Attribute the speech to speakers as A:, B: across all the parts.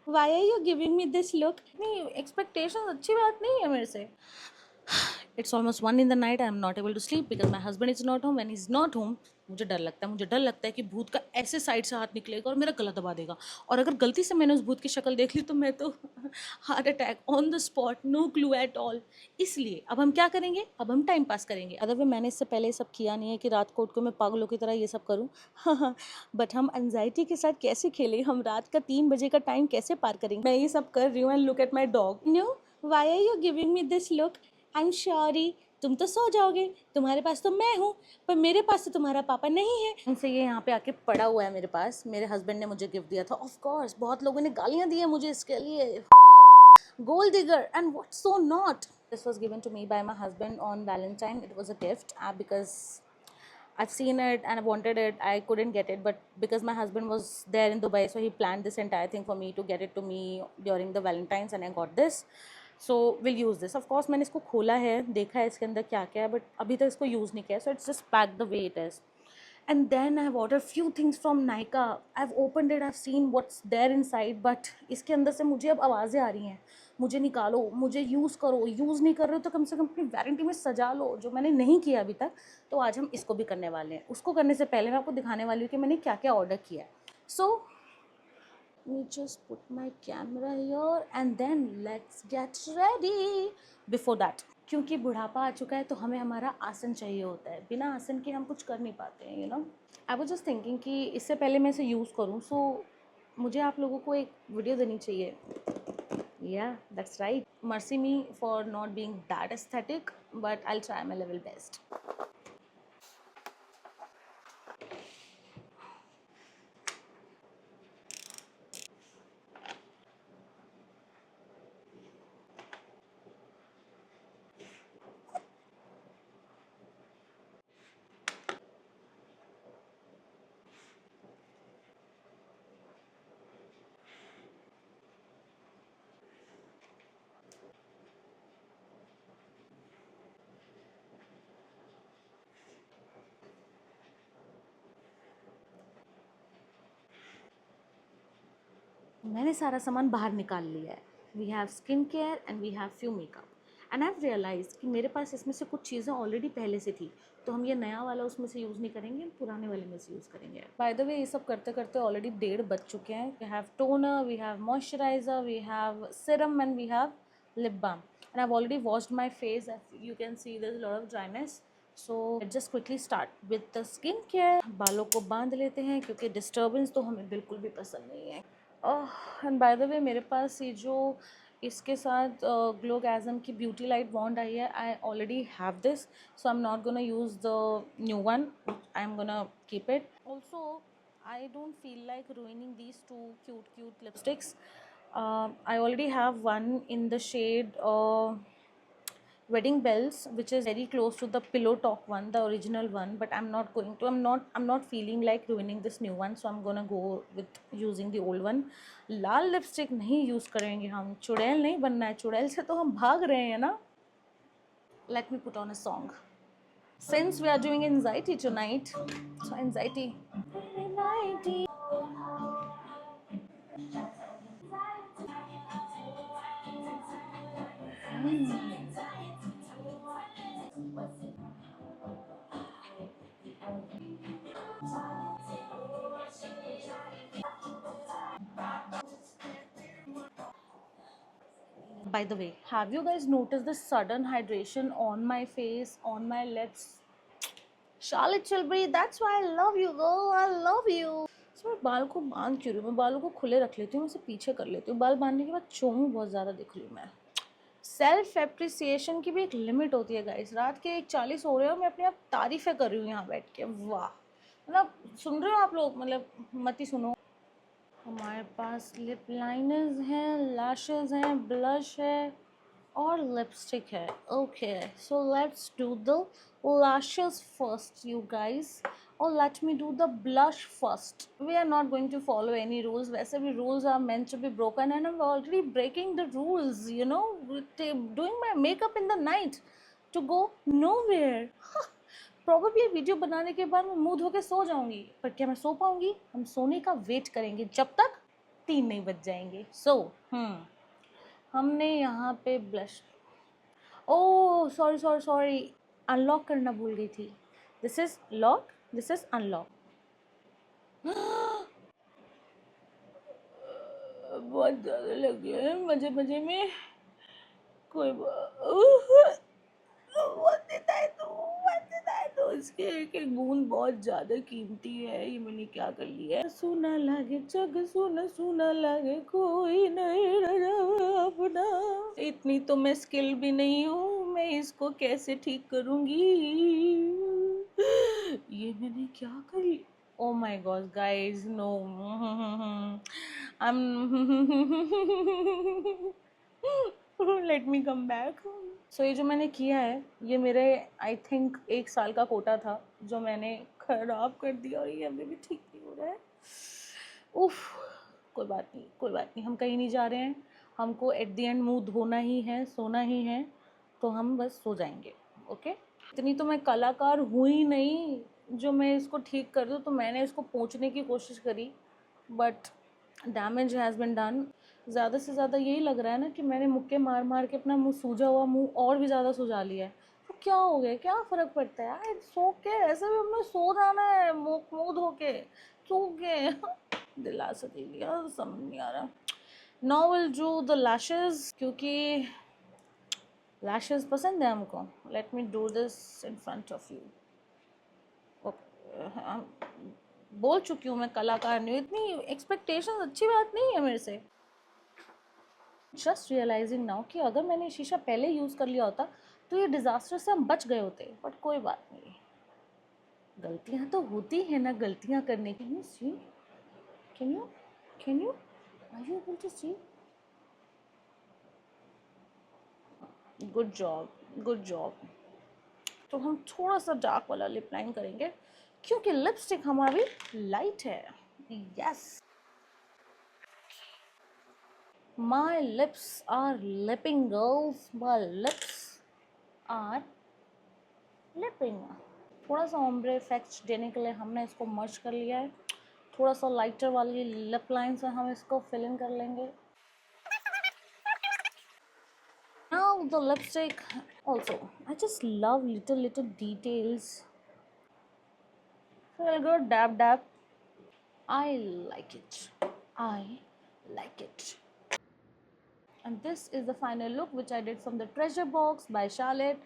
A: Why are you giving me this look? नहीं, expectations अच्छी बात नहीं है मेरे से. It's almost 1 in the night. I'm not able to sleep because my husband is not home. When he's not home, मुझे डर लगता है कि भूत का ऐसे साइड से हाथ निकलेगा और मेरा गला दबा देगा. और अगर गलती से मैंने उस भूत की शक्ल देख ली तो मैं तो heart attack on the spot, no clue at all. इसलिए अब हम क्या करेंगे, अब हम टाइम पास करेंगे. अदरवे मैंने इससे पहले ये सब किया नहीं है कि रात को उठ को मैं पागलों की तरह ये सब करूँ. बट हम एंजाइटी के साथ कैसे खेलें, हम रात का 3 बजे का टाइम कैसे पार करेंगे. मैं ये सब कर रही हूँ and look at my dog. No, why are you giving me this look? I am sorry, तुम तो सो जाओगे, तुम्हारे पास तो मैं हूँ, पर मेरे पास तो तुम्हारा पापा नहीं है. उनसे ये यहाँ पे आके पड़ा हुआ है मेरे पास. मेरे हस्बैंड ने मुझे गिफ्ट दिया था. ऑफ कोर्स बहुत लोगों ने गालियाँ दी हैं मुझे इसके लिए. Gold digger and what so not. This was given to me by my husband on Valentine. It was a gift because I've seen it and I wanted it. I couldn't get it, but because my husband was there in Dubai, so he planned this entire thing for me to get it to me during the Valentines, and I got this. So we'll use this. Of course, मैंने इसको खोला है, देखा है इसके अंदर क्या क्या है, but अभी तक इसको यूज़ नहीं किया. So it's just packed the way it is. And then I've ordered few things from Nykaa. I've opened it, I've seen what's there inside, but इसके अंदर से मुझे अब आवाज़ें आ रही हैं, मुझे निकालो, मुझे यूज़ करो. यूज़ नहीं कर रहे हो तो कम से कम अपनी वारंटी में सजा लो, जो मैंने नहीं किया अभी तक. तो आज हम इसको भी करने वाले हैं. उसको करने से पहले मैं आपको दिखाने वाली हूँ कि मैंने क्या क्या ऑर्डर किया है. सो me just put my camera here and then let's get ready. Before that, क्योंकि बुढ़ापा आ चुका है तो हमें हमारा आसन चाहिए होता है. बिना आसन के हम कुछ कर नहीं पाते हैं, you know. I was just thinking कि इससे पहले मैं इसे यूज़ करूँ, सो मुझे आप लोगों को एक वीडियो देनी चाहिए. या that's right, mercy me for not being that aesthetic, but I will try my level best. मैंने सारा सामान बाहर निकाल लिया है. We have skin care and we have few makeup and I have realize कि मेरे पास इसमें से कुछ चीज़ें ऑलरेडी पहले से थी, तो हम ये नया वाला उसमें से यूज़ नहीं करेंगे, हम पुराने वाले में से यूज़ करेंगे. बाय द वे, ये सब करते करते ऑलरेडी 1:30 बज चुके हैं. We have toner, we have moisturizer, we have serum and we have lip balm. And I have already washed my face. You can see there is a lot of dryness. So just quickly start with the skin care. बालों को बांध लेते हैं क्योंकि disturbance तो हमें बिल्कुल भी पसंद नहीं है. एंड बाय द वे, मेरे पास ये जो इसके साथ ग्लोगैज़म की ब्यूटी लाइट वॉन्ड आई है, I already have this, so I am not gonna use the new one. I am gonna keep it. Also I don't feel like ruining these two cute lipsticks. I already have one in the shade wedding bells, which is very close to the pillow talk one, the original one, but I'm not feeling like ruining this new one, so I'm gonna go with using the old one. Lal lipstick नहीं use करेंगे हम. चुड़ैल नहीं बनना है, चुड़ैल से तो हम भाग रहे हैं ना. Let me put on a song since we are doing anxiety tonight. So anxiety. By the way, have you guys noticed the sudden hydration on my face, on my lips? Charlotte Tilbury, that's why I love you, girl. I love you. So मैं बाल को बांध क्यों रही हूँ? मैं बालों को खुले रख लेती हूँ, उसे पीछे कर लेती हूँ. बाल बांधने के बाद चोमू बहुत ज़्यादा दिख रही हूँ मैं. सेल्फ एप्रिसिएशन की भी एक लिमिट होती है गाइस. रात के 1:40 हो रहे हो, मैं अपने आप तारीफ़ें कर रही हूँ यहाँ बैठ के. वाह, मतलब सुन रहे हो आप लोग? मतलब मत ही सुनो. हमारे पास लिप लाइनर्स हैं, लैशेस हैं, ब्लश है और लिपस्टिक है. Okay, so let's do the lashes first, you guys, or let me do the blush first. We are not going to follow any rules. वैसे भी rules are meant to be broken and I'm already breaking the rules, you know, doing my makeup in the night to go nowhere. Probably video बनाने के बाद मैं मुंह धो के सो जाऊंगी, पर क्या मैं सो पाऊंगी? हम सोने का वेट करेंगे. जब तक 3 नहीं बज जाएंगे। सो हमने यहाँ पे blush, oh sorry sorry sorry, unlock करना भूल गई थी। This is lock, this is unlock. बहुत ज़्यादा लगे हैं मजे मजे में। कोई इसके एक एक बूंद बहुत ज्यादा कीमती है। ये मैंने क्या कर लिया है। सुना लागे जग सुना सुना लागे कोई नहीं रहा अपना। इतनी तो मैं स्किल भी नहीं हूँ, मैं इसको कैसे ठीक करूंगी। ये मैंने क्या कर लिया। Oh my God, guys, no. I'm. Let me come back. So ये जो मैंने किया है, ये मेरे आई थिंक 1 साल का कोटा था जो मैंने खराब कर दिया, और ये अभी भी ठीक नहीं हो रहा है। उफ, कोई बात नहीं, कोई बात नहीं, हम कहीं नहीं जा रहे हैं। हमको एट द एंड मुंह धोना ही है, सोना ही है, तो हम बस सो जाएंगे। ओके, इतनी तो मैं कलाकार हूँ ही नहीं जो मैं इसको ठीक कर दूँ। तो मैंने इसको पोंछने की कोशिश करी, but damage has been done. ज़्यादा से ज़्यादा यही लग रहा है ना कि मैंने मुक्के मार मार के अपना मुंह, सूजा हुआ मुंह और भी ज़्यादा सुझा लिया है। तो क्या हो गया, क्या फ़र्क पड़ता है यार, सो के ऐसे भी हमने सो जाना है, मुंह धो के सो के। दिलासा दे दिया, समझ नहीं आ रहा। Now will do the lashes, क्योंकि लैशेस पसंद है हमको। Let me do this in front of you. बोल चुकी हूँ मैं कलाकार नहीं हूँ, इतनी एक्सपेक्टेशन अच्छी बात नहीं है मेरे से। जस्ट रियलाइजिंग नाउ कि अगर मैंने शीशा पहले यूज़ कर लिया होता तो ये डिज़ास्टर से हम बच गए होते, बट कोई बात नहीं। गलतियाँ तो होती हैं ना, गलतियाँ करने की। You see, can you are you able to see? Good job, good job. तो हम थोड़ा सा डार्क वाला लिप लाइन करेंगे क्योंकि लिपस्टिक हमारी लाइट है। Yes, my lips are lipping girls, my lips are lipping। थोड़ा सा ombre effect देने के लिए हमने इसको मर्ज कर लिया है। थोड़ा सा लाइटर वाली लिप लाइन से हम इसको फिल इन कर लेंगे। Now the lipstick also, I just love little details. So I'll go dab dab. I like it, I like it. And this is the final look which I did from the Treasure Box by Charlotte.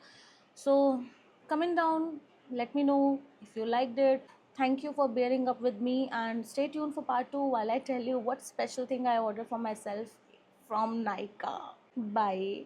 A: So comment down, let me know if you liked it. Thank you for bearing up with me, and stay tuned for part 2 while I tell you what special thing I ordered for myself from Nykaa. Bye.